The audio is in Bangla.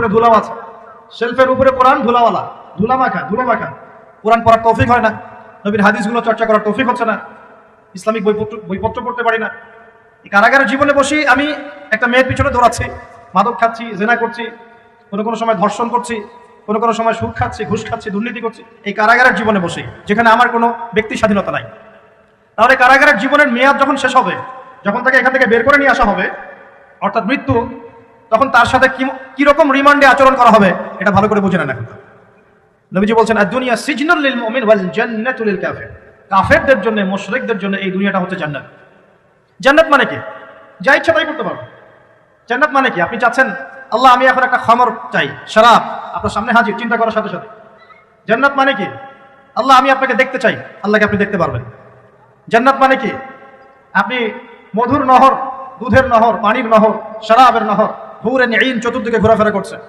উপরে ধুলাও আছে, শেলফের উপরে কোরআন ধুলাওয়ালা, ধুলা মাখা। কোরআন পড়ার তৌফিক হয় না, নবীর হাদিসগুলো চর্চা করার তৌফিক হচ্ছে না, ইসলামিক বইপত্র পড়তে পারি না। এই কারাগারের জীবনে বসি আমি একটা মেয়ের পিছনে দৌড়াচ্ছি, মাদক খাচ্ছি, জেনা করছি, কোনো সময় ধর্ষণ করছি, কোনো সময় সুদ খাচ্ছি, ঘুষ খাচ্ছি, দুর্নীতি করছি, এই কারাগারের জীবনে বসে, যেখানে আমার কোনো ব্যক্তি স্বাধীনতা নাই। তাহলে কারাগারের জীবনের মেয়াদ যখন শেষ হবে, যখন তাকে এখান থেকে বের করে নিয়ে আসা হবে, অর্থাৎ মৃত্যু, তখন তার সাথে কিরকম রিমান্ডে আচরণ করা হবে এটা ভালো করে বুঝে নেন। এখন নবীজি বলছেন আদ-দুনিয়া সিজনুল লিল মুমিন ওয়াল জান্নাতু লিল কাফির। কাফেরদের জন্য, মুশরিকদের জন্য এই দুনিয়াটা হচ্ছে জান্নাত। জান্নাত মানে কি? যা ইচ্ছা তাই করতে পারবো। জান্নাত মানে কি? আপনি চাচ্ছেন আল্লাহ আমি এখন একটা খামর চাই, শরাব আপনার সামনে হাজির, চিন্তা করার সাথে সাথে। জান্নাত মানে কি? আল্লাহ আমি আপনাকে দেখতে চাই, আল্লাহকে আপনি দেখতে পারবেন। জান্নাত মানে কি? আপনি মধুর নহর, দুধের নহর, পানির নহর, শরাবের নহর, হুর এন ঈন চতুর্দিকে ঘোরাফেরা করছে।